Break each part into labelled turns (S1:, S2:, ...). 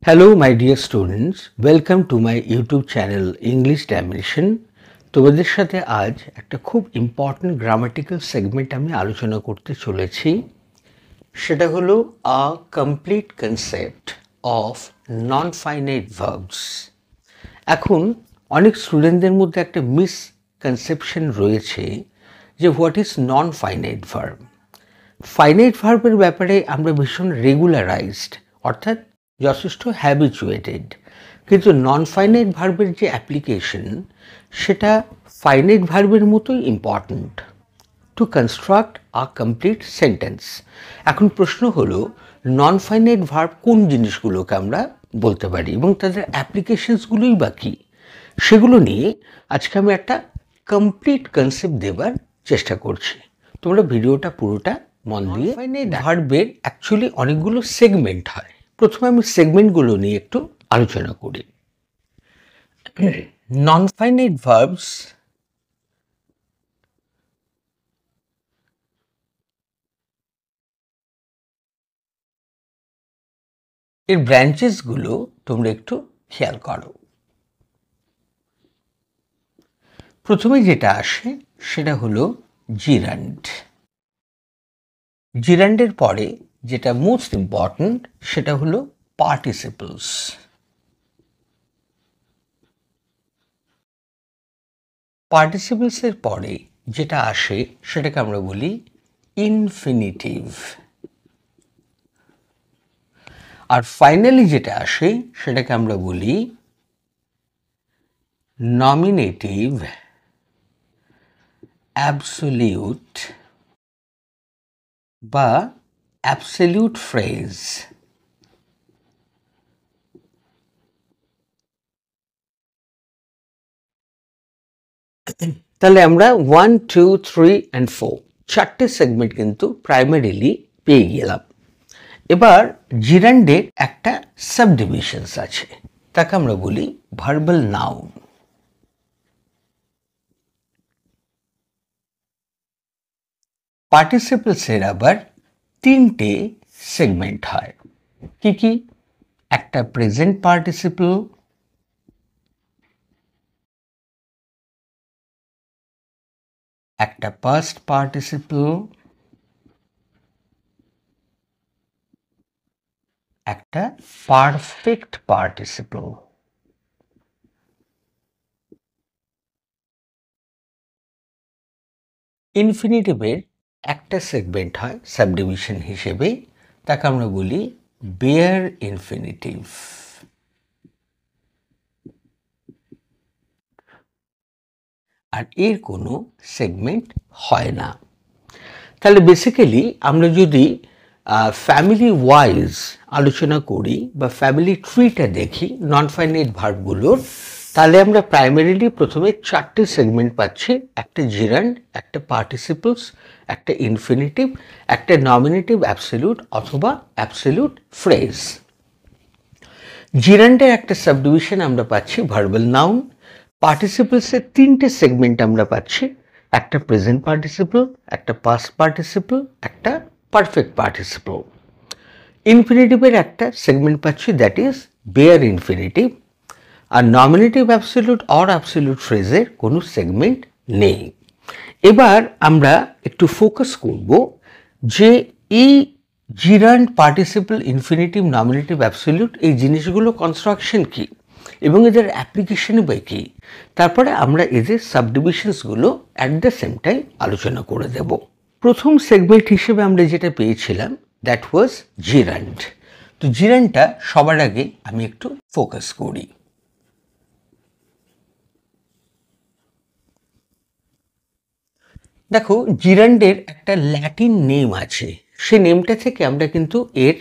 S1: Hello my dear students, welcome to my YouTube channel English Dimension। তোমাদের সাথে আজ একটা খুব ইম্পর্টেন্ট গ্রামাটিক্যাল সেগমেন্ট আমি আলোচনা করতে চলেছি। সেটা হলো a complete concept of non finite verbs. এখন অনেক স্টুডেন্টদের মধ্যে একটা মিসকনসেপশন রয়েছে যে what is non finite verb. Finite ভার্বের ব্যাপারে আমরা ভীষণ রেগুলারাইজড অর্থাৎ যথেষ্ট হ্যাবিচুয়েটেড, কিন্তু নন ফাইনাইট ভার্বের যে অ্যাপ্লিকেশন সেটা ফাইনাইট ভার্বের মতোই important to construct a complete sentence. এখন প্রশ্ন হলো নন ফাইনাইট ভার্ব কোন জিনিসগুলোকে আমরা বলতে পারি এবং তাদের অ্যাপ্লিকেশনসগুলোই বা কী, সেগুলো নিয়ে আজকে আমি একটা কমপ্লিট কনসেপ্ট দেবার চেষ্টা করছি। তোমরা ভিডিওটা পুরোটা মন দিয়ে। ফাইনাইট ভার্বের অ্যাকচুয়ালি অনেকগুলো সেগমেন্ট হয়। প্রথমে আমি সেগমেন্টগুলো নিয়ে একটু আলোচনা করি। নন ফাইনাইট ভার্বস এর ব্রাঞ্চেসগুলো তোমরা একটু খেয়াল করো। প্রথমে যেটা আসে সেটা হলো জিরান্ড। জিরান্ডের পরে যেটা মোস্ট ইম্পর্ট্যান্ট সেটা হলো পার্টিসিপলস। পার্টিসিপলসের পরে যেটা আসে সেটাকে আমরা বলি ইনফিনিটিভ। আর ফাইনালি যেটা আসে সেটাকে আমরা বলি নমিনেটিভ অ্যাবসোলিউট বা অ্যাবসোলিউট ফ্রেজ। তাহলে আমরা 1, 2, 3 and 4 চারটে সেগমেন্ট কিন্তু প্রাইমারিলি পেয়ে গেলাম। এবার জিরান্ডের একটা সাবডিভিশনস আছে, তাকে আমরা বলি ভার্বাল নাউন। পার্টিসিপলসের আবার তিনটে সেগমেন্ট হয়। কি কি? একটা প্রেজেন্ট পার্টিসিপল, একটা পাস্ট পার্টিসিপল, একটা পারফেক্ট পার্টিসিপল। ইনফিনিটিভের একটা সেগমেন্ট হয় সাবডিভিশন হিসেবে, তাকে আমরা বলি বেয়ার ইনফিনিটিভ। আর এর কোনো সেগমেন্ট হয় না। তাহলে বেসিক্যালি আমরা যদি ফ্যামিলি ওয়াইজ আলোচনা করি বা ফ্যামিলি ট্রিটা দেখি নন ফাইনাইট ভার্বগুলোর, তাহলে আমরা প্রাইমারিলি প্রথমে চারটে সেগমেন্ট পাচ্ছি। একটা জিরান্ড, একটা পার্টিসিপলস, একটা ইনফিনিটিভ, একটা নমিনেটিভ অ্যাবসোলিউট অথবা অ্যাবসোলিউট ফ্রেজ। জিরান্ডের একটা সাবডিভিশন আমরা পাচ্ছি ভার্বাল নাউন। পার্টিসিপলসের তিনটে সেগমেন্ট আমরা পাচ্ছি, একটা প্রেজেন্ট পার্টিসিপল, একটা পাস্ট পার্টিসিপল, একটা পারফেক্ট পার্টিসিপল। ইনফিনিটিভের একটা সেগমেন্ট পাচ্ছি, দ্যাট ইজ বেয়ার ইনফিনিটিভ। আর নমিনেটিভ অ্যাবসোলিউট অর অ্যাবসোলিউট ফ্রেজের কোনো সেগমেন্ট নেই। এবার আমরা একটু ফোকাস করব যে এই জিরান্ড, পার্টিসিপল, ইনফিনিটিভ, নমিনেটিভ, অ্যাবসোলিউট এই জিনিসগুলো কনস্ট্রাকশন কি এবং এদের অ্যাপ্লিকেশনই বা কী। তারপরে আমরা এদের সাবডিভিশনসগুলো অ্যাট দ্য সেম টাইম আলোচনা করে দেব। প্রথম সেগমেন্ট হিসেবে আমরা যেটা পেয়েছিলাম দ্যাট ওয়াজ জিরান্ড। তো জিরান্ডটা সবার আগে আমি একটু ফোকাস করি। দেখো, জিরান্ডের একটা ল্যাটিন নেম আছে, সে নেমটা থেকে আমরা কিন্তু এর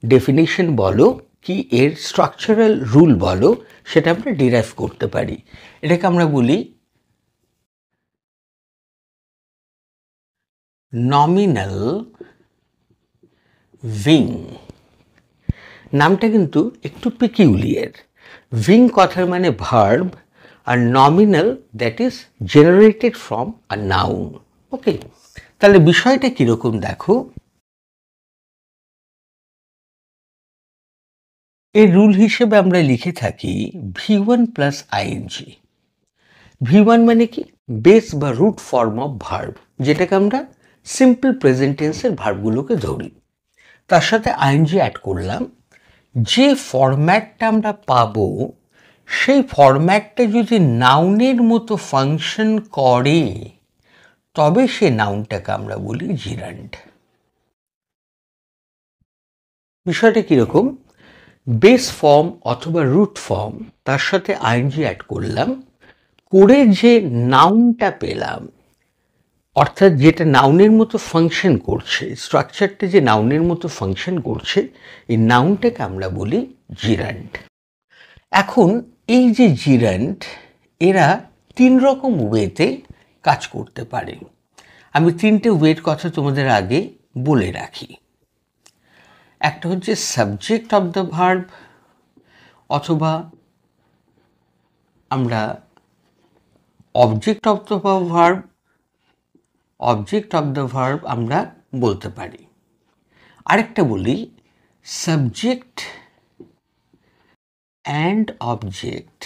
S1: ডেফিনিশন বলো কি এর স্ট্রাকচারাল রুল বলো সেটা আমরা ডিরাইভ করতে পারি। এটাকে আমরা বলি নমিনাল ভিং। নামটা কিন্তু একটু পেকিউলিয়ার। ভিং কথার মানে ভার্ব, আর nominal that is generated from a noun. Okay, তাহলে বিষয়টা কীরকম দেখো। এর রুল হিসেবে আমরা লিখে থাকি V1 প্লাস আইএনজি। V1 মানে কি? বেস বা রুট ফর্ম অফ ভার্ব, যেটাকে আমরা সিম্পল প্রেজেন্ট টেন্সের ভার্বগুলোকে ধরি। তার সাথে আইএনজি অ্যাড করলাম। যে ফরম্যাটটা আমরা পাবো সেই ফরম্যাটটা যদি নাউনের মতো ফাংশন করে তবে সে নাউনটাকে আমরা বলি জিরান্ড। বিষয়টা কীরকম? বেস ফর্ম অথবা রুট ফর্ম, তার সাথে আইএনজি অ্যাড করলাম, করে যে নাউনটা পেলাম, অর্থাৎ যেটা নাউনের মতো ফাংশন করছে, স্ট্রাকচারটা যে নাউনের মতো ফাংশন করছে, এই নাউনটাকে আমরা বলি জিরান্ড। এখন এই যে জিরান্ড, এরা 3 রকম ওয়েতে কাজ করতে পারে। আমি 3টে ওয়ের কথা তোমাদের আগে বলে রাখি। একটা হচ্ছে সাবজেক্ট অফ দ্য ভার্ব, অথবা আমরা অবজেক্ট অফ দ্য ভার্ব আমরা বলতে পারি। আরেকটা বলি subject and object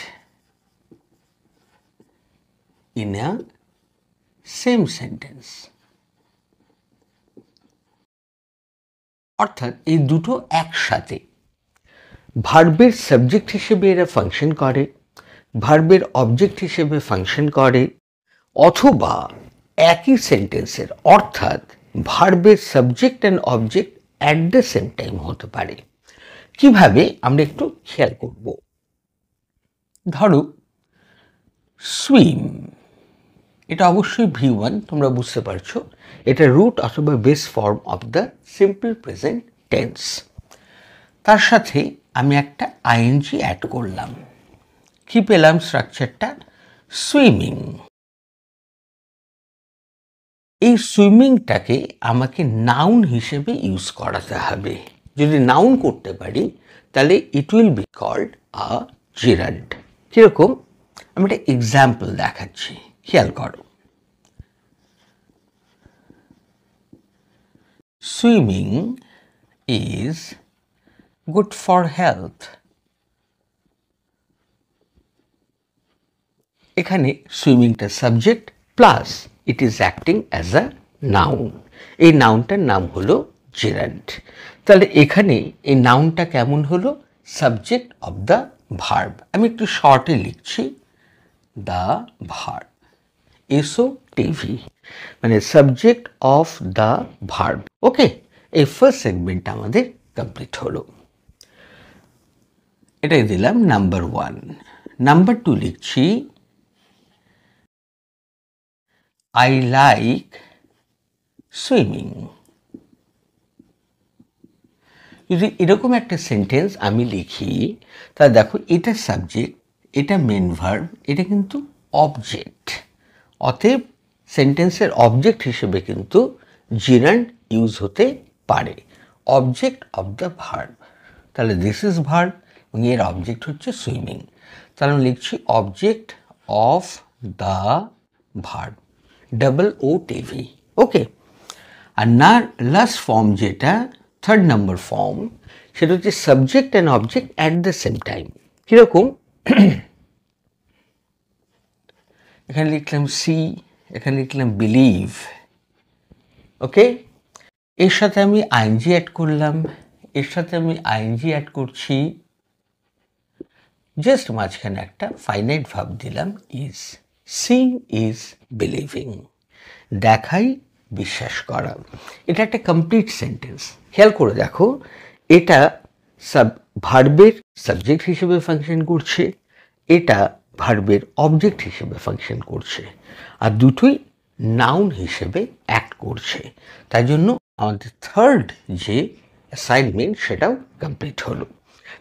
S1: in a same sentence. অর্থাৎ এই দুটো একসাথে ভার্বের সাবজেক্ট হিসেবে এরা ফাংশন করে, ভার্বের অবজেক্ট হিসেবে ফাংশন করে, অথবা একই সেন্টেন্সের, অর্থাৎ ভার্বের subject and object at the same time হতে পারে। কিভাবে আমরা একটু খেয়াল করব। ধরো সুইম, এটা অবশ্যই V1, তোমরা বুঝতে পারছো, এটা রুট অথবা base form of the simple present tense. তার সাথে আমি একটা আইএনজি অ্যাড করলাম। কি পেলাম স্ট্রাকচারটা? সুইমিং। এই সুইমিংটাকে আমাকে নাউন হিসেবে ইউজ করাতে হবে। যদি নাউন করতে পারি তাহলে it will be called a gerund. কীরকম? আমি একটা এক্সাম্পল দেখাচ্ছি, খেয়াল করো। Swimming is good for health. এখানে সুইমিংটা subject plus it is acting as a noun. এই নাউনটার নাম হলো জিরান্ড। তাহলে এখানে এই নাউনটা কেমন হলো? Subject of the verb. আমি একটু শর্টে লিখছি, দ্য ভার্ব, SOTV, মানে সাবজেক্ট অফ দ্য ভার্ব। ওকে, এই ফার্স্ট সেগমেন্ট আমাদের কমপ্লিট হলো। এটাই দিলাম নাম্বার 1। নাম্বার 2 লিখছি I like swimming। যদি এরকম একটা সেন্টেন্স আমি লিখি, তাহলে দেখো এটা সাবজেক্ট, এটা মেন ভার্ব, এটা কিন্তু অবজেক্ট। অতএব সেন্টেন্সের অবজেক্ট হিসেবে কিন্তু জিরান্ড ইউজ হতে পারে, অবজেক্ট অফ দ্য ভার্ব। তাহলে দিস ইজ ভার্ব এবং এর অবজেক্ট হচ্ছে সুইমিং। তাহলে আমি লিখছি object of the verb, OOTV। ওকে, আর না লাস্ট ফর্ম যেটা থার্ড নাম্বার ফর্ম, সেটা হচ্ছে subject and object at the same time. কীরকম? এখানে লিখলাম সি, এখানে লিখলাম বিলিভ। ওকে, এর সাথে আমি আইএনজি অ্যাড করলাম, এর সাথে আমি আইএনজি অ্যাড করছি, জাস্ট মাঝখানে একটা ফাইনাইট ভাব দিলাম ইজ। সিং ইজ বিলিভিং, দেখাই বিশ্বাস করা। এটা একটা কমপ্লিট সেন্টেন্স। খেয়াল করে দেখো, এটা ভার্বের সাবজেক্ট হিসেবে ফাংশন করছে, এটা ভার্বের অবজেক্ট হিসেবে ফাংশন করছে, আর দুটোই নাউন হিসেবে অ্যাক্ট করছে। তাই জন্য আমাদের থার্ড যে অ্যাসাইনমেন্ট সেটাও কমপ্লিট হলো।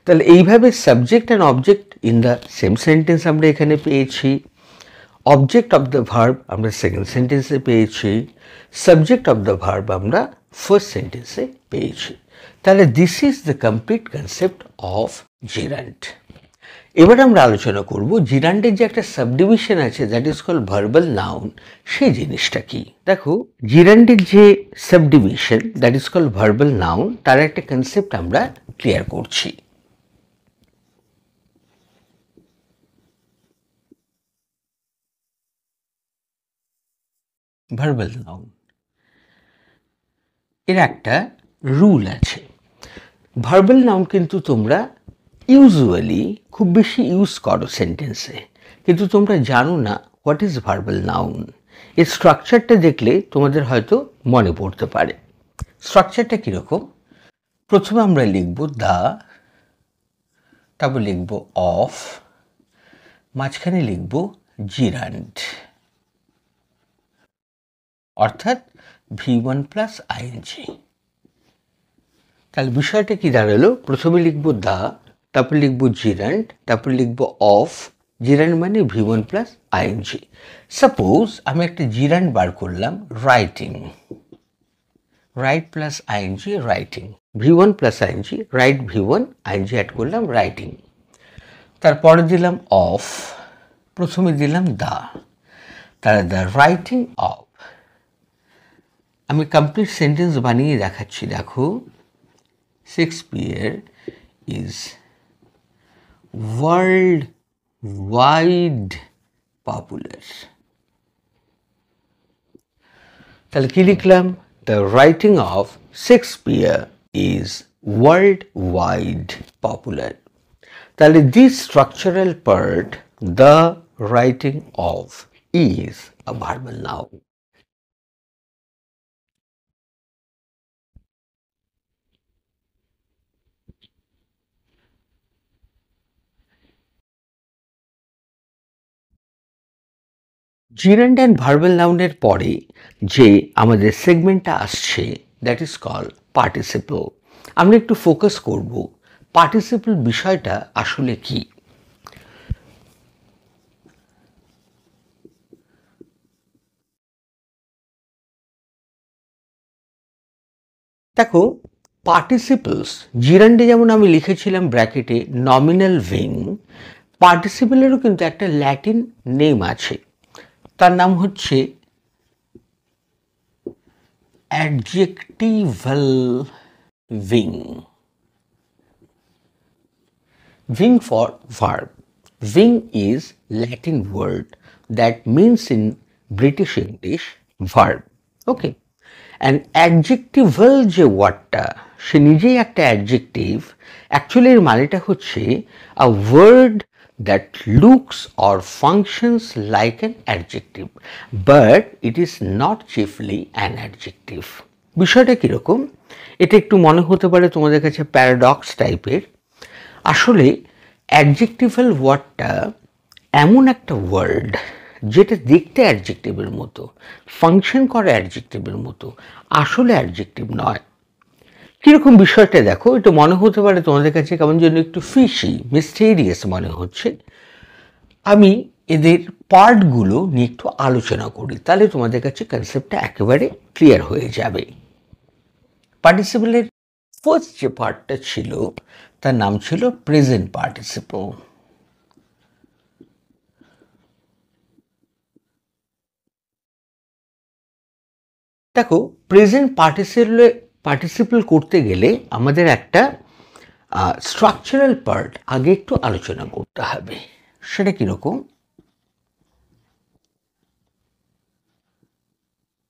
S1: তাহলে এইভাবে subject and object in the same sentence আমরা এখানে পেয়েছি, অবজেক্ট অফ দ্য ভার্ব আমরা সেকেন্ড সেন্টেন্সে পেয়েছি, সাবজেক্ট অফ দ্য ভার্ব আমরা ফার্স্ট সেন্টেন্সে পেয়েছি। তাহলে this is the complete concept of gerund. এবার আমরা আলোচনা করব জিরান্ডের যে একটা সাবডিভিশন আছে, that is called verbal noun, সেই জিনিসটা কি। দেখো, জিরান্ডের যে subdivision that is called verbal noun, তার একটা কনসেপ্ট আমরা ক্লিয়ার করছি। Verbal noun. এর একটা রুল আছে। ভার্বাল নাউন কিন্তু তোমরা ইউজুয়ালি খুব বেশি ইউজ করো সেন্টেন্সে, কিন্তু তোমরা জানো না হোয়াট ইজ ভার্বাল নাউন। এর স্ট্রাকচারটা দেখলে তোমাদের হয়তো মনে পড়তে পারে। স্ট্রাকচারটা কীরকম? প্রথমে আমরা লিখব দ্য, তারপর লিখব অফ, মাঝখানে লিখব জিরান্ড, অর্থাৎ V1 প্লাস আইএনজি। তাহলে বিষয়টা কি দাঁড়ালো? প্রথমে লিখব দ্য, তারপর লিখব জিরান্ড, তারপর লিখব অফ। জিরান্ড মানে V1 প্লাস আইএনজি। সাপোজ আমি একটা জিরান্ড বার করলাম, writing, write plus I N G writing, V1 plus I N G, write V1, I N G add করলাম রাইটিং। তারপরে দিলাম অফ, প্রথমে দিলাম দ্য, তাহলে দ্য রাইটিং অফ। আমি কমপ্লিট সেন্টেন্স বানিয়ে দেখাচ্ছি, দেখো। Shakespeare is world wide popular. তাহলে কি লিখলাম? The writing of Shakespeare is world wide popular. তাহলে this structural part, the writing of, is a verbal noun. Gerund and verbal নাউনের পরে যে আমাদের সেগমেন্টটা আসছে, দ্যাট ইজ কল পার্টিসিপল। আমরা একটু ফোকাস করব পার্টিসিপল বিষয়টা আসলে কি। দেখো, পার্টিসিপলস জিরান্ডে যেমন আমি লিখেছিলাম ব্র্যাকেটে নমিনাল ভিং, পার্টিসিপলেরও কিন্তু একটা ল্যাটিন নেম আছে, তার নাম হচ্ছে অ্যাডজেক্টিভাল ভিং। Ving for verb. Ving is Latin word that means in British English verb. Okay. And adjectival যে ওয়ার্ডটা, সে নিজেই একটা অ্যাডজেক্টিভ। অ্যাকচুয়ালি এর মানেটা হচ্ছে a word that looks or functions like an adjective, but it is not chiefly an adjective. বিষয়টা কীরকম? এটা একটু মনে হতে পারে তোমাদের কাছে প্যারাডক্স টাইপের। আসলে অ্যাডজেক্টিভাল ওয়ার্ডটা এমন একটা ওয়ার্ড যেটা দেখতে অ্যাডজেক্টিভের মতো, ফাংশন করে অ্যাডজেক্টিভের মতো, আসলে অ্যাডজেক্টিভ নয়। কীরকম বিষয়টা দেখো, এটা মনে হতে পারে তোমাদের কাছে কেমন যেন একটু ফিশি, মিস্টেরিয়াস মনে হচ্ছে। আমি এদের পার্টগুলো নিয়ে একটু আলোচনা করি, তাহলে তোমাদের কাছে কনসেপ্টটা একেবারে ক্লিয়ার হয়ে যাবে। পার্টিসিপলের ফার্স্ট যে পার্টটা ছিল তার নাম ছিল প্রেজেন্ট পার্টিসিপল। দেখো, প্রেজেন্ট পার্টিসিপল করতে গেলে আমাদের একটা স্ট্রাকচারাল পার্ট আগে একটু আলোচনা করতে হবে। সেটা কীরকম?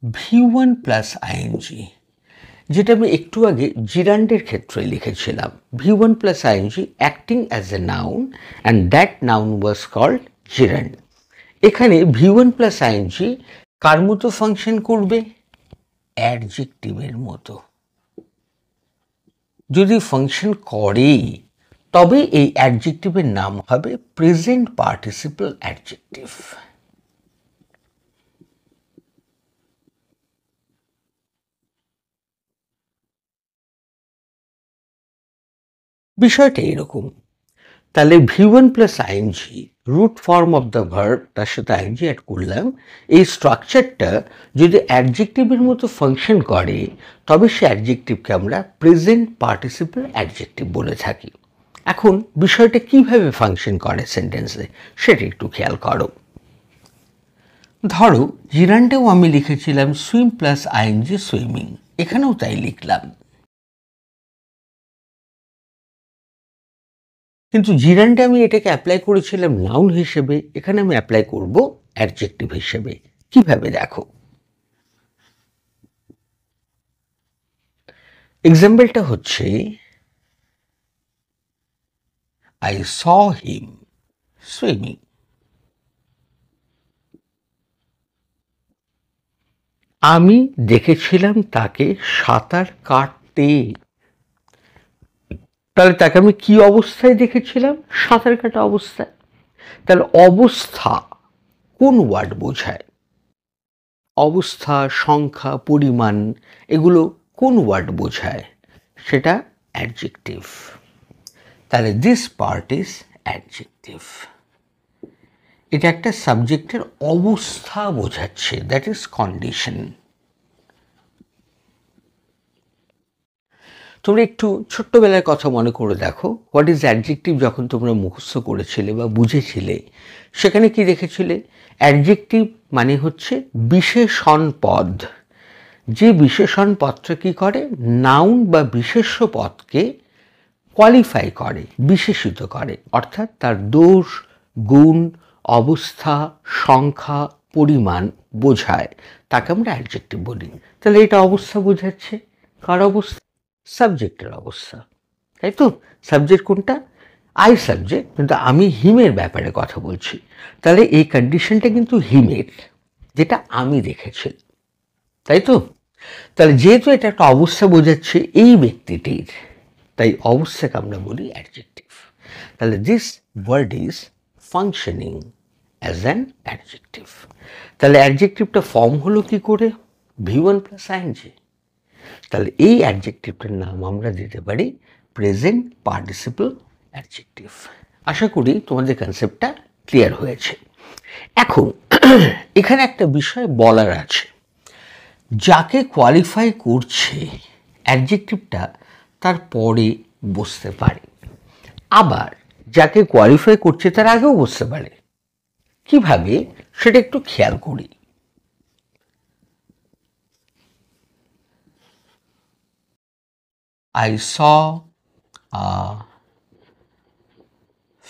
S1: V1 প্লাস আইএনজি, যেটা আমি একটু আগে জিরান্ডের ক্ষেত্রে লিখেছিলাম। V1 plus ING acting as a noun and that noun was called gerund. এখানে V1 প্লাস আইএনজি কার মতো ফাংশন করবে? অ্যাডজেক্টিভের মতো। যদি ফাংশন করে তবে এই অ্যাডজেক্টিভের নাম হবে প্রেজেন্ট পার্টিসিপল অ্যাডজেক্টিভ। বিষয়টা এরকম। তাহলে V1 plus ING root form of the verb, তার সাথে আইএনজি অ্যাড করলাম। এই স্ট্রাকচারটা যদি অ্যাডজেক্টিভের মতো ফাংশন করে তবে সে অ্যাডজেক্টিভকে আমরা প্রেজেন্ট পার্টিসিপল অ্যাডজেক্টিভ বলে থাকি। এখন বিষয়টা কিভাবে ফাংশন করে সেন্টেন্সে সেটা একটু খেয়াল করো। ধরো, জিরান্ডেও আমি লিখেছিলাম সুইম প্লাস আইএনজি সুইমিং, এখানেও তাই লিখলাম। কিন্তু জিরান্ডে আমি এটাকে অ্যাপ্লাই করেছিলাম নাউন হিসেবে, এখানে আমি অ্যাপ্লাই করব অ্যাডজেক্টিভ হিসেবে। কিভাবে দেখো? এক্সাম্পলটা হচ্ছে I saw him swimming. আমি দেখেছিলাম তাকে সাঁতার কাটতে। তাহলে তাকে আমি কি অবস্থায় দেখেছিলাম? সাঁতার কাটা অবস্থায়। তাহলে অবস্থা কোন ওয়ার্ড বোঝায়? অবস্থা, সংখ্যা, পরিমাণ এগুলো কোন ওয়ার্ড বোঝায়? সেটা অ্যাডজেক্টিভ। তাহলে দিস পার্ট ইজ অ্যাডজেক্টিভ। এটা একটা সাবজেক্টের অবস্থা বোঝাচ্ছে, দ্যাট ইজ কন্ডিশন। তোমরা একটু ছোট্টবেলার কথা মনে করে দেখো, হোয়াট ইজ অ্যাডজেক্টিভ যখন তোমরা মুখস্থ করেছিলে বা বুঝেছিলে, সেখানে কি দেখেছিলে? অ্যাডজেক্টিভ মানে হচ্ছে বিশেষণ পদ। যে বিশেষণ পদটা কি করে? নাউন বা বিশেষ্য পদকে কোয়ালিফাই করে, বিশেষিত করে, অর্থাৎ তার দোষ, গুণ, অবস্থা, সংখ্যা, পরিমাণ বোঝায়, তাকে আমরা অ্যাডজেক্টিভ বলি। তাহলে এটা অবস্থা বোঝাচ্ছে। কার অবস্থা? সাবজেক্টের অবস্থা, তাই তো? সাবজেক্ট কোনটা? আই সাবজেক্ট, কিন্তু আমি হিমের ব্যাপারে কথা বলছি। তাহলে এই কন্ডিশনটা কিন্তু হিমের, যেটা আমি দেখেছি, তাই তো? তাহলে যেহেতু এটা একটা অবস্থা বোঝাচ্ছে এই ব্যক্তিটির, তাই অবস্থাকে আমরা বলি অ্যাডজেক্টিভ। তাহলে this word is functioning as an adjective. তাহলে অ্যাডজেক্টিভটা ফর্ম হলো কি করে? V1 plus ING. তাহলে এই অ্যাডজেক্টিভটার নাম আমরা দিতে পারি প্রেজেন্ট পার্টিসিপল অ্যাডজেক্টিভ। আশা করি তোমাদের কনসেপ্টটা ক্লিয়ার হয়েছে। এখন এখানে একটা বিষয় বলার আছে, যাকে কোয়ালিফাই করছে অ্যাডজেক্টিভটা তার পরে বসতে পারে, আবার যাকে কোয়ালিফাই করছে তার আগেও বসতে পারে। কিভাবে সেটা একটু খেয়াল করি। I saw a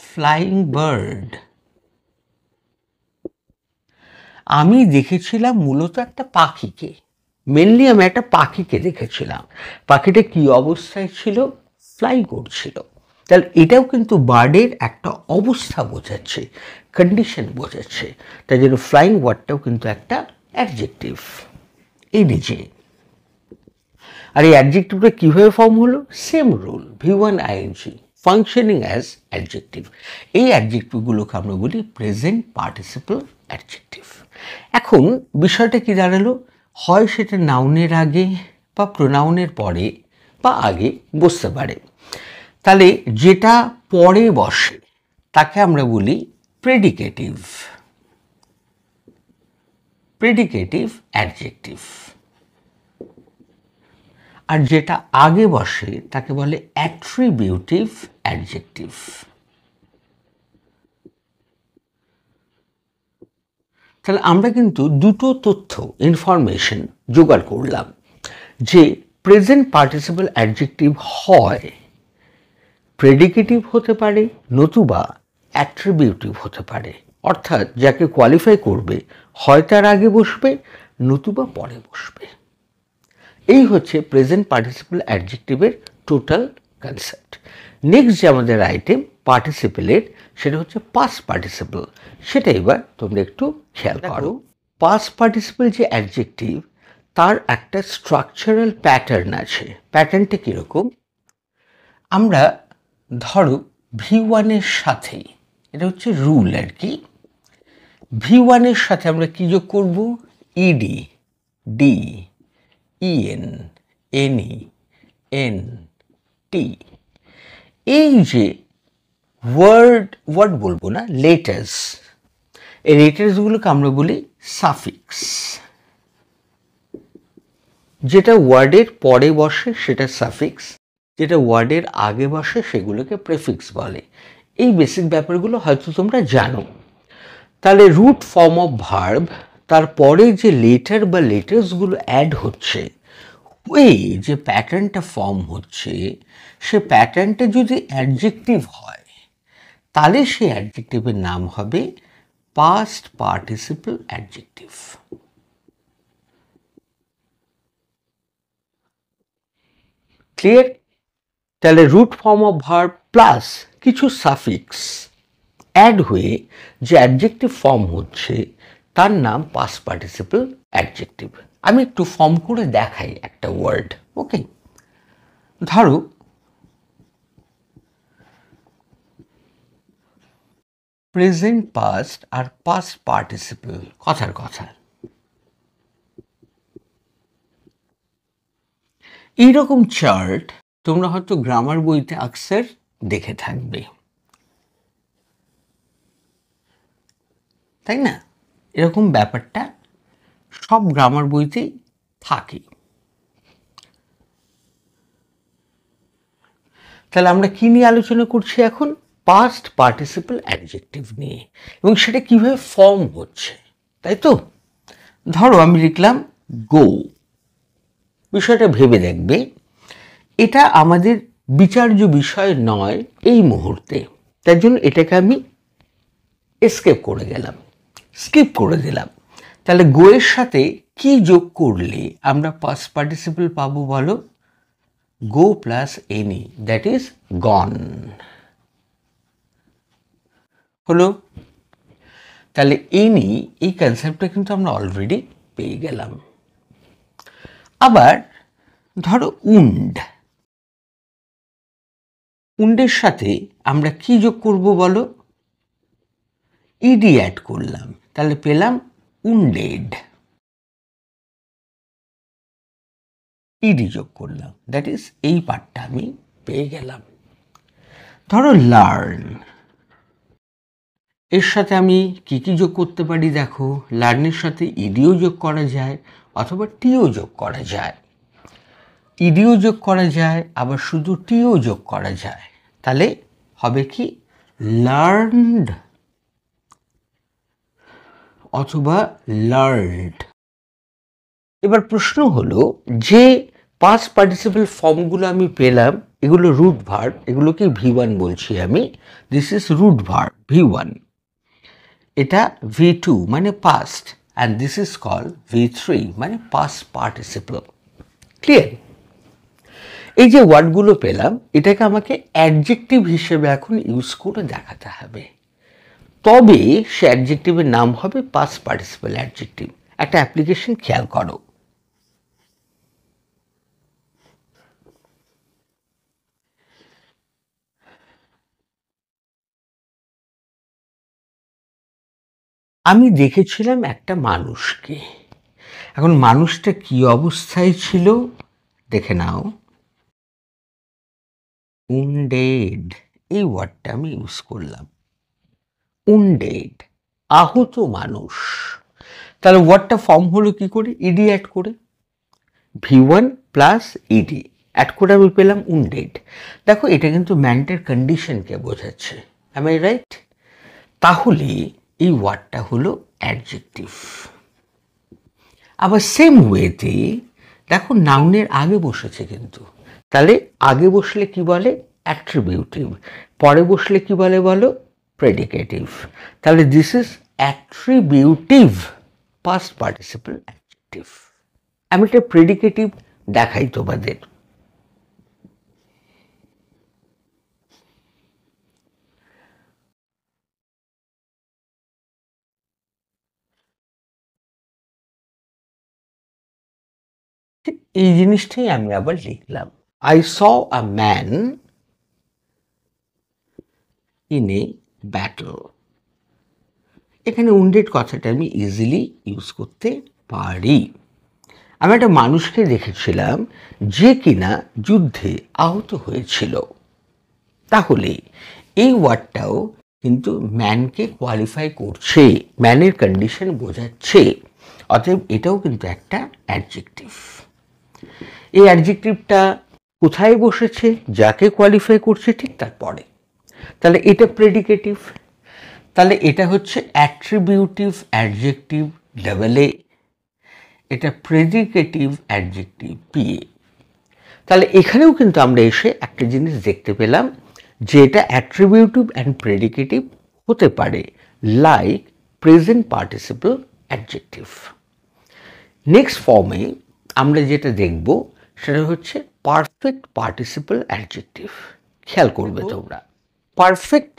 S1: flying bird. আমি দেখেছিলাম মূলত একটা পাখিকে, মেনলি আমি একটা পাখিকে দেখেছিলাম। পাখিটা কি অবস্থায় ছিল? ফ্লাই করছিল। তাহলে এটাও কিন্তু বার্ডের একটা অবস্থা বোঝাচ্ছে, কন্ডিশন বোঝাচ্ছে। তাই জন্য ফ্লাইং ওয়ার্ডটাও কিন্তু একটা অ্যাডজেক্টিভ এই নিচে। আর এই অ্যাডজেক্টিভটা কীভাবে ফর্ম হলো? Same rule, V1 ING, functioning as adjective. এই অ্যাডজেক্টিভগুলোকে আমরা বলি প্রেজেন্ট পার্টিসিপল অ্যাডজেক্টিভ। এখন বিষয়টা কি দাঁড়ালো? হয় সেটা নাউনের আগে বা প্রোনাউনের পরে বা আগে বসতে পারে। তাহলে যেটা পরে বসে তাকে আমরা বলি প্রেডিকেটিভ, প্রেডিকেটিভ অ্যাডজেক্টিভ। আর যেটা আগে বসে তাকে বলে অ্যাট্রিবিউটিভ অ্যাডজেক্টিভ। তাহলে আমরা কিন্তু দুটো তথ্য, ইনফরমেশন জোগাড় করলাম, যে প্রেজেন্ট পার্টিসিপল অ্যাডজেক্টিভ হয় প্রেডিকেটিভ হতে পারে, নতুবা অ্যাট্রিবিউটিভ হতে পারে। অর্থাৎ যাকে কোয়ালিফাই করবে হয় তার আগে বসবে, নতুবা পরে বসবে। এই হচ্ছে প্রেজেন্ট পার্টিসিপল অ্যাডজেক্টিভের টোটাল কনসেপ্ট। নেক্সট যে আমাদের আইটেম পার্টিসিপেলের, সেটা হচ্ছে পাস্ট পার্টিসিপল। সেটা এবার তোমরা একটু খেয়াল করো। পাস্ট পার্টিসিপল যে অ্যাডজেক্টিভ, তার একটা স্ট্রাকচারাল প্যাটার্ন আছে। প্যাটার্নটা কীরকম? আমরা ধরো V1-এর সাথে, এটা হচ্ছে রুল আর কি, V1-এর সাথে আমরা কী যোগ করব? ইডি, ডি, ইএন, এনই, এন, টি। এই যে ওয়ার্ড বলবো না, লেটার্স, এই লেটার্সগুলোকে আমরা বলি সাফিক্স। যেটা ওয়ার্ডের পরে বসে সেটা সাফিক্স, যেটা ওয়ার্ডের আগে বসে সেগুলোকে প্রেফিক্স বলে। এই বেসিক ব্যাপারগুলো হয়তো তোমরা জানো। তাহলে রুট ফর্ম অফ ভার্ব, তারপরে যে লেটার বা লেটার্সগুলো অ্যাড হচ্ছে, ওই যে প্যাটার্নটা ফর্ম হচ্ছে, সে প্যাটার্নটা যদি অ্যাডজেক্টিভ হয়, তাহলে সেই অ্যাডজেক্টিভের নাম হবে পাস্ট পার্টিসিপল অ্যাডজেক্টিভ। ক্লিয়ার? তাহলে root form of verb plus কিছু সাফিক্স অ্যাড হয়ে যে অ্যাডজেক্টিভ ফর্ম হচ্ছে তার নাম পাস্ট পার্টিসিপল অ্যাডজেক্টিভ। আমি একটু ফর্ম করে দেখাই একটা ওয়ার্ড। ওকে, ধরো প্রেজেন্ট পাস্ট আর পাস্ট পার্টিসিপল কথার কথা। এইরকম চার্ট তোমরা হয়তো গ্রামার বইতে আকসার দেখে থাকবে, তাই না? এরকম ব্যাপারটা সব গ্রামার বইতেই থাকে। তাহলে আমরা কি নিয়ে আলোচনা করছি এখন? পাস্ট পার্টিসিপল অ্যাডজেক্টিভ নিয়ে, এবং সেটা কিভাবে ফর্ম হচ্ছে, তাই তো? ধরো আমি লিখলাম গো। বিষয়টা ভেবে দেখবে, এটা আমাদের বিচার্য বিষয় নয় এই মুহূর্তে, তার জন্য এটাকে আমি স্কিপ করে দিলাম। তাহলে গো এর সাথে কি যোগ করলে আমরা পাস্ট পার্টিসিপল পাবো বলো? গো প্লাস এনি, দ্যাট ইজ গন। হলো? তাহলে এনি এই কনসেপ্টটা কিন্তু আমরা অলরেডি পেয়ে গেলাম। আবার ধরো উন্ডের সাথে আমরা কি যোগ করব বলো? ইডি অ্যাড করলাম, তাহলে পেলাম উন্ডেড। ইডি যোগ করলাম, দ্যাট ইজ এই পার্টটা আমি পেয়ে গেলাম। ধরো লার্ন, এর সাথে আমি কি কি যোগ করতে পারি দেখো? লার্নের সাথে ইডিও যোগ করা যায় অথবা টিও যোগ করা যায়। ইডিও যোগ করা যায়, আবার শুধু টিও যোগ করা যায়। তাহলে হবে কি? লার্নড অথবা লার্নড। এবার প্রশ্ন হলো, যে পাস্ট পার্টিসিপল ফর্মগুলো আমি পেলাম এগুলো রুট ভার্ব, এগুলোকে V1 বলছি আমি। This is root verb V1, এটা V2 মানে past, and this is call V3 মানে পাস্ট পার্টিসিপল। ক্লিয়ার? এই যে ওয়ার্ডগুলো পেলাম, এটাকে আমাকে অ্যাডজেক্টিভ হিসেবে এখন ইউজ করে দেখাতে হবে, তবে সে অ্যাডজেক্টিভের নাম হবে পাস্ট পার্টিসিপল অ্যাডজেক্টিভ। একটা অ্যাপ্লিকেশন খেয়াল করো। আমি দেখেছিলাম একটা মানুষকে। এখন মানুষটা কি অবস্থায় ছিল দেখে নাও। উন্ডেড, এই ওয়ার্ডটা আমি ইউজ করলাম। উন্ডেড, আহত মানুষ। তাহলে ওয়ার্ডটা ফর্ম হলো কি করে? ইডি অ্যাড করে, V1 প্লাস ইডি অ্যাড করে আমি পেলাম উন্ডেড। দেখো, এটা কিন্তু ম্যানটার কন্ডিশনকে বোঝাচ্ছে। Am I right? তাহলে এই ওয়ার্ডটা হলো অ্যাডজেক্টিভ। আবার সেম ওয়েতে দেখো, নাউনের আগে বসেছে কিন্তু, তাহলে আগে বসলে কি বলে? অ্যাট্রিবিউটিভ। পরে বসলে কি বলে বলো? প্রেডিকেটিভ। তাহলে this is attributive past participle adjective. আমি একটা প্রেডিকেটিভ দেখাই তোমাদের। এই জিনিসটাই আমি আবার লিখলাম, I saw a man in a battle. এখানে উন্ডেড কথাটা আমি ইজিলি ইউজ করতে পারি। আমি একটা মানুষকে দেখেছিলাম যে কিনা যুদ্ধে আহত হয়েছিল। তাহলে এই ওয়ার্ডটাও কিন্তু ম্যানকে কোয়ালিফাই করছে, ম্যানের কন্ডিশন বোঝাচ্ছে। অতএব এটাও কিন্তু একটা অ্যাডজেক্টিভ। এই অ্যাডজেক্টিভটা কোথায় বসেছে? যাকে কোয়ালিফাই করছে ঠিক তারপরে। তাহলে এটা প্রেডিকেটিভ। তাহলে এটা হচ্ছে অ্যাট্রিবিউটিভ অ্যাডজেক্টিভ ডাবল এ, এটা প্রেডিকেটিভ অ্যাডজেক্টিভ PA। তাহলে এখানেও কিন্তু আমরা এসে একটা জিনিস দেখতে পেলাম যে এটা অ্যাট্রিবিউটিভ অ্যান্ড প্রেডিকেটিভ হতে পারে, like present participle adjective. Next ফর্মে আমরা যেটা দেখব সেটা হচ্ছে পারফেক্ট পার্টিসিপল অ্যাডজেক্টিভ। খেয়াল করবে তোমরা, পারফেক্ট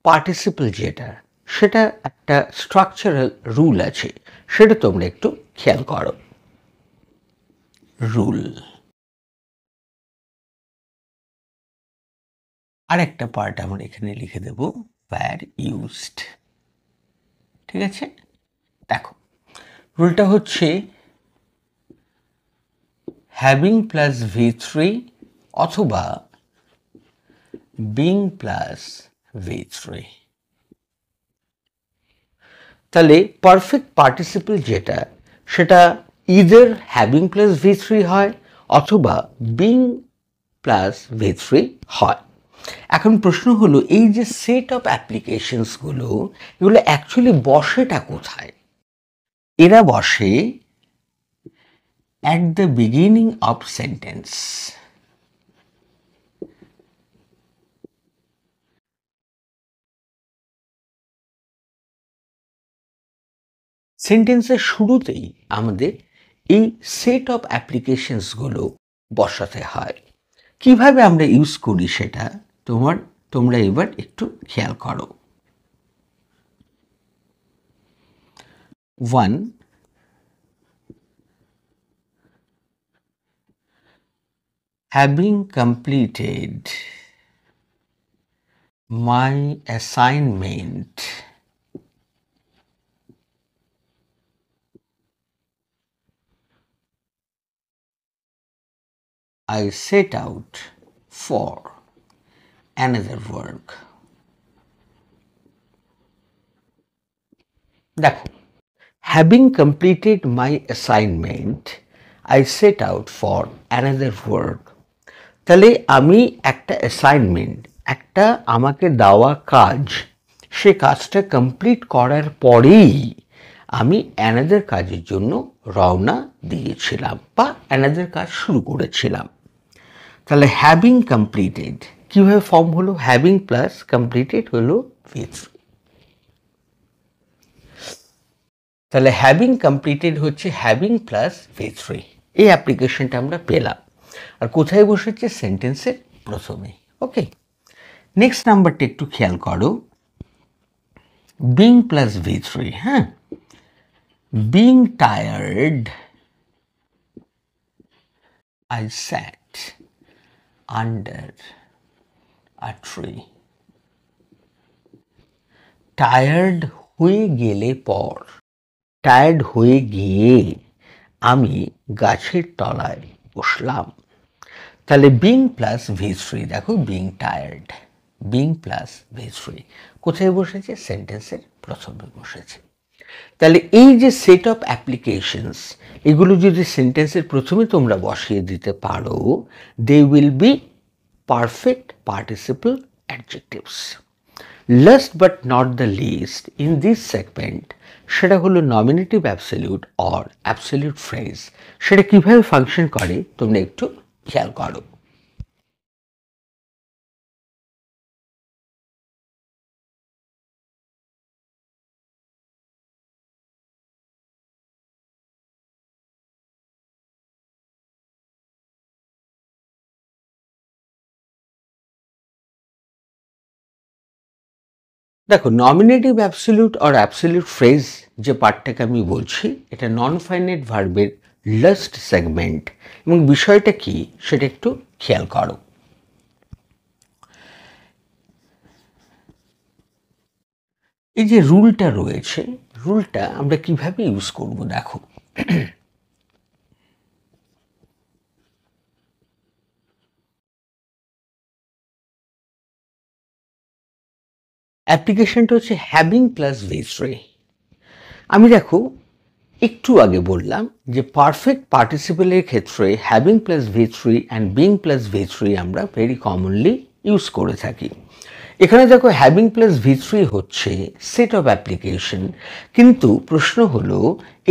S1: পার্টিসিপল যেটা, সেটা একটা স্ট্রাকচারাল রুল আছে, সেটা তোমরা একটু খেয়াল করো। রুল, আর একটা পার্ট আমরা এখানে লিখে দেব, ওয়্যার ইউজড। ঠিক আছে, দেখো রুলটা হচ্ছে হ্যাভিং প্লাস V3 অথবা বিং প্লাস V3। তাহলে পারফেক্ট পার্টিসিপল যেটা, সেটা ইদার হ্যাভিং প্লাস V3 হয় অথবা বিং প্লাস V3 হয়। এখন প্রশ্ন হলো, এই যে সেট অফ অ্যাপ্লিকেশনসগুলো, এগুলো অ্যাকচুয়ালি বসেটা কোথায়? এরা বসে at the beginning of sentence। সেন্টেন্সের শুরুতেই আমাদের এই সেট অফ অ্যাপ্লিকেশনসগুলো বসাতে হয়। কিভাবে আমরা ইউজ করি সেটা তোমরা এবার একটু খেয়াল করো। 1, having completed my assignment, I set out for another work। দেখো, having completed my assignment, I set out for another work। তাহলে আমি একটা অ্যাসাইনমেন্ট, একটা আমাকে দেওয়া কাজ, সে কাজটা কমপ্লিট করার পরেই আমি অ্যানাদার কাজের জন্য রওনা দিয়েছিলাম বা অ্যানাদার কাজ শুরু করেছিলাম। তাহলে হ্যাভিং কমপ্লিটেড কীভাবে ফর্ম হলো? হ্যাভিং প্লাস কমপ্লিটেড হলো V3। তাহলে হ্যাভিং কমপ্লিটেড হচ্ছে হ্যাভিং প্লাস V3। এই অ্যাপ্লিকেশনটা আমরা পেলাম, আর কোথায় বসেছে? সেন্টেন্সের প্রথমে। ওকে, নেক্সট নাম্বারটা একটু খেয়াল করো, বিং প্লাস V3। হ্যাঁ, being tired, I sat under a tree। Tired হয়ে গেলে পর, টায়ার্ড হয়ে গিয়ে আমি গাছের তলায় বসলাম। তাহলে বিং প্লাস V3, দেখো being tired, being plus V3 কোথায় বসেছে? সেন্টেন্সের প্রথমে বসেছে। তাহলে এই যে সেট অফ অ্যাপ্লিকেশনস, এগুলো যদি সেন্টেন্সের প্রথমে তোমরা বসিয়ে দিতে পারো, they will be perfect participle adjectives. Last but not the least in this segment, সেটা হলো nominative absolute or absolute phrase. সেটা কীভাবে ফাংশন করে তোমরা একটু খেয়াল করো। দেখো, nominative absolute or absolute phrase যে পার্টটাকে আমি বলছি, এটা নন ফাইনাইট ভার্বের লাস্ট সেগমেন্ট, এবং বিষয়টা কি সেটা একটু খেয়াল করো। এই যে রুলটা রয়েছে, রুলটা আমরা কিভাবে ইউজ করব দেখো। অ্যাপ্লিকেশনটা হচ্ছে হ্যাভিং প্লাস V3। আমি দেখো একটু আগে বললাম যে পারফেক্ট পার্টিসিপেলের ক্ষেত্রে having plus V3 and being plus V3 আমরা ভেরি কমনলি ইউজ করে থাকি। এখানে দেখো হ্যাভিং প্লাস V3 হচ্ছে সেট অফ অ্যাপ্লিকেশন, কিন্তু প্রশ্ন হলো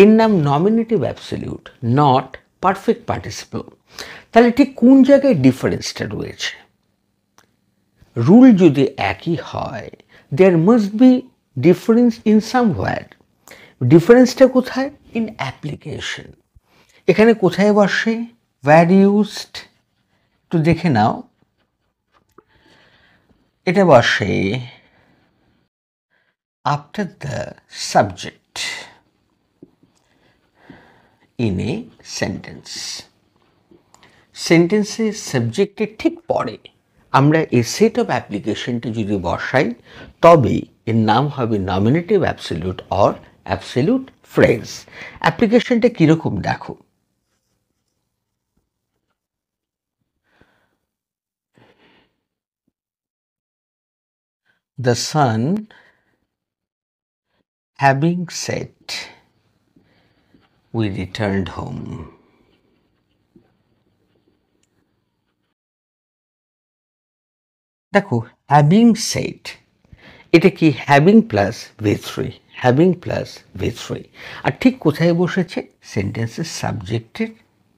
S1: এর নাম nominative absolute, not perfect participle. তাহলে ঠিক কোন জায়গায় ডিফারেন্সটা রয়েছে? রুল যদি একই হয়, there must be difference in somewhere. ডিফারেন্সটা কোথায়? In application. এখানে কোথায় বসে? ওয়্যার ইউজড, একটু দেখে নাও, এটা বসে after the subject in a sentence. সেন্টেন্সের সাবজেক্টের ঠিক পরে আমরা এই সেট অফ অ্যাপ্লিকেশনটা যদি বসাই তবে এর নাম হবে nominative absolute or absolute phrase. অ্যাপ্লিকেশনটা কীরকম দেখো, the sun having set we returned home. দেখো হ্যাভিং সেট, এটা কি having plus V3, having plus V3, আর ঠিক কোথায় বসেছে, সেন্টেন্সের সাবজেক্টের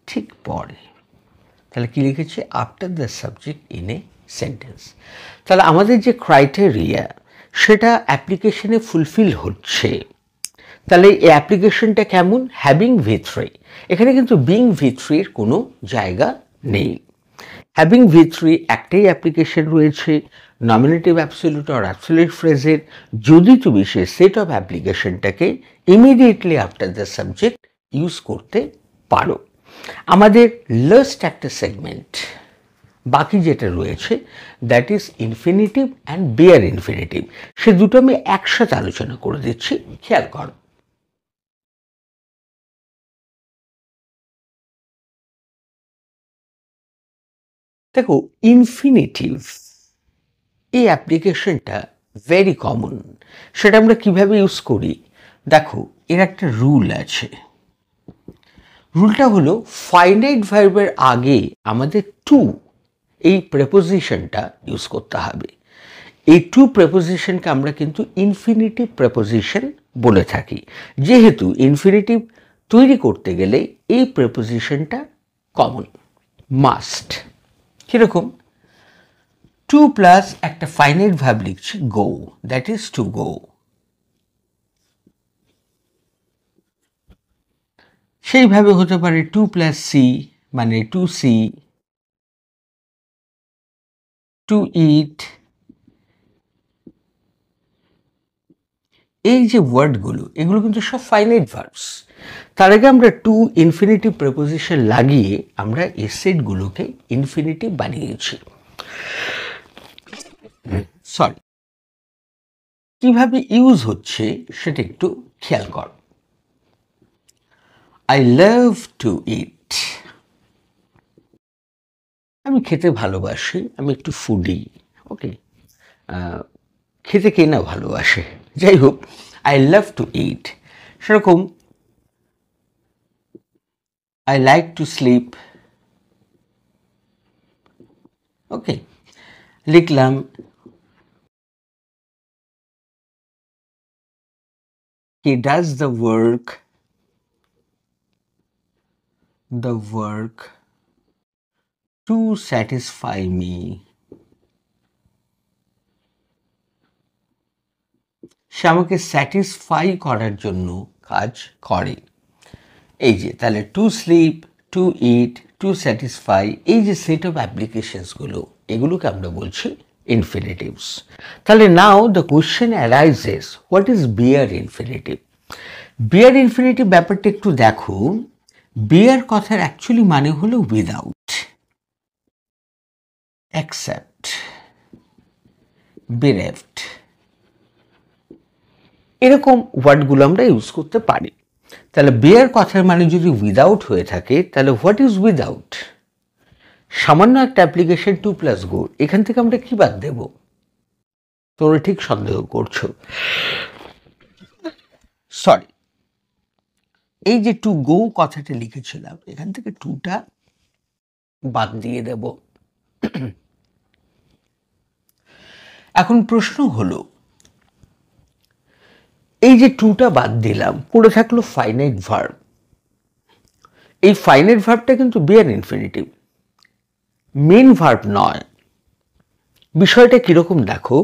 S1: ঠিক পরে। তাহলে কি লিখেছে, after the subject in a sentence. তাহলে আমাদের যে ক্রাইটেরিয়া সেটা অ্যাপ্লিকেশনে ফুলফিল হচ্ছে। তাহলে এই অ্যাপ্লিকেশনটা কেমন, হ্যাভিং V3, এখানে কিন্তু বিং V3 এর কোনো জায়গা নেই। হ্যাভিং V3 একটাই অ্যাপ্লিকেশন রয়েছে, নমিনেটিভ অ্যাবসলিউট অর অ্যাবসলিউট ফ্রেজের, যদি তুমি সে সেট অফ অ্যাপ্লিকেশনটাকে immediately after the subject use করতে পারো। আমাদের লাস্ট একটা সেগমেন্ট বাকি যেটা রয়েছে that is infinitive and bare infinitive, সে দুটো আমি একসাথে আলোচনা করে দিচ্ছি, খেয়াল করো। দেখো ইনফিনিটিভ এই অ্যাপ্লিকেশনটা ভেরি কমন, সেটা আমরা কিভাবে ইউজ করি, দেখো এর একটা রুল আছে। রুলটা হলো ফাইনাইট ভার্বের আগে আমাদের টু এই প্রেপোজিশনটা ইউজ করতে হবে। এই টু প্রেপোজিশনকে আমরা কিন্তু ইনফিনিটিভ প্রেপোজিশন বলে থাকি, যেহেতু ইনফিনিটিভ তৈরি করতে গেলে এই প্রেপোজিশনটা কমন মাস্ট। কীরকম, টু প্লাস একটা ফাইনাইট ভার্ব লিখছি গো, দ্যাট ইজ টু গো। সেইভাবে হতে পারে টু প্লাস সি মানে টু সি, টু ইট। এই যে ওয়ার্ডগুলো এগুলো কিন্তু সব ফাইনাইট ভার্বস। তার আগে আমরা টু ইনফিনিটিভ প্রেপোজিশন লাগিয়ে আমরা এই সেটগুলোকে ইনফিনিটিভ বানিয়েছি। সরি, কিভাবে ইউজ হচ্ছে সেটা একটু খেয়াল কর। আই লাভ টু ইট, আমি খেতে ভালোবাসি, আমি একটু ফুডি, ওকে। খেতে কে না ভালোবাসে, যাই হোক, আই লাভ টু ইট। সেরকম আই লাইক টু স্লিপ, ওকে। লিখলাম he does the work to satisfy me, সে আমাকে স্যাটিসফাই করার জন্য কাজ করে। এই যে তাহলে to sleep, to eat, to satisfy, এই যে সেট অফ অ্যাপ্লিকেশনসগুলো এগুলোকে আমরা বলছি ইনফিনিটিভস। তাহলে now the question arises, what is bare infinitive. Bare infinitive ব্যাপারটা একটু দেখো। বিয়ার কথার অ্যাকচুয়ালি মানে হলো উইদাউট, অ্যাকসেপ্ট, বেরেভড, এরকম ওয়ার্ডগুলো আমরা ইউজ করতে পারি। তাহলে বিয়ার কথার মানে যদি উইদাউট হয়ে থাকে তাহলে হোয়াট ইজ উইদাউট, সামান্য একটা অ্যাপ্লিকেশন টু প্লাস গো, এখান থেকে আমরা কি বাদ দেব, তোমরা ঠিক সন্দেহ করছো। সরি, এই যে টু গো কথাটা লিখেছিলাম এখান থেকে টুটা বাদ দিয়ে দেব। এখন প্রশ্ন হলো, এই যে টুটা বাদ দিলাম, পড়ে থাকলো ফাইনাইট ভার্ব। এই ফাইনাইট ভার্বটা কিন্তু বিয়ার ইনফিনিটিভ, মেন ভার্ব নয়। বিষয়টা কিরকম দেখো,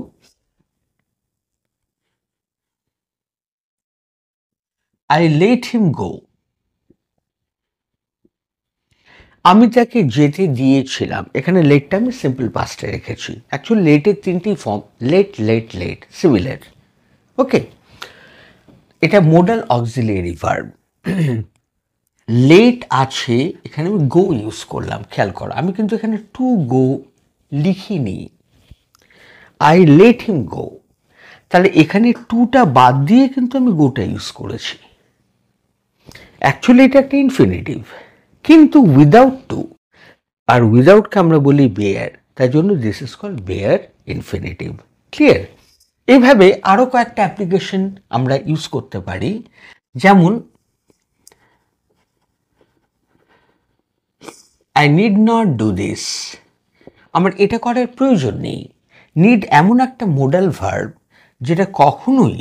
S1: I let him go, আমি তাকে যেতে দিয়েছিলাম, এখানে লেটটা আমি সিম্পল পাস্টে রেখেছি। অ্যাকচুয়ালি লেটের তিনটি form, let let let, similar. Okay, এটা মোডাল অক্সিলিয়ারি ভার্ব। লেট আছে, এখানে আমি গো ইউজ করলাম, খেয়াল করো আমি কিন্তু এখানে টু গো লিখিনি, আই লেট হিম গো। তাহলে এখানে টুটা বাদ দিয়ে কিন্তু আমি গোটা ইউজ করেছি। অ্যাকচুয়ালি এটা একটা ইনফিনিটিভ, কিন্তু উইদাউট টু, আর উইদাউটকে আমরা বলি বেয়ার, তাই জন্য this is called bare infinitive. Clear? এইভাবে আরও কয়েকটা অ্যাপ্লিকেশন আমরা ইউজ করতে পারি, যেমন I need not do this, আমার এটা করার প্রয়োজন নেই। নিড এমন একটা মোডাল ভার্ব যেটা কখনোই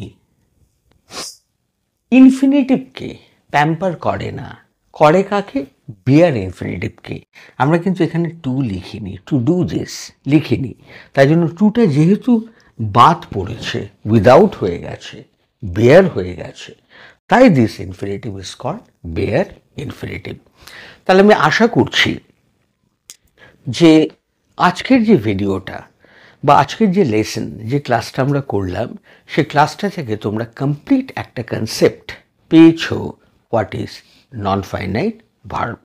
S1: ইনফিনিটিভকে প্যাম্পার করে না, করে কাকে? বিয়ার ইনফিনিটিভকে। আমরা কিন্তু এখানে টু লিখিনি, টু ডু দিস লিখিনি, তাই জন্য টুটা যেহেতু বাদ পড়েছে, উইদাউট হয়ে গেছে, বেয়ার হয়ে গেছে, তাই this infinitive is called bare infinitive. তাহলে আমি আশা করছি যে আজকের যে ভিডিওটা বা আজকের যে লেসন, যে ক্লাসটা আমরা করলাম, সে ক্লাসটা থেকে তোমরা কমপ্লিট একটা কনসেপ্ট পেয়েছো, what is non finite verb.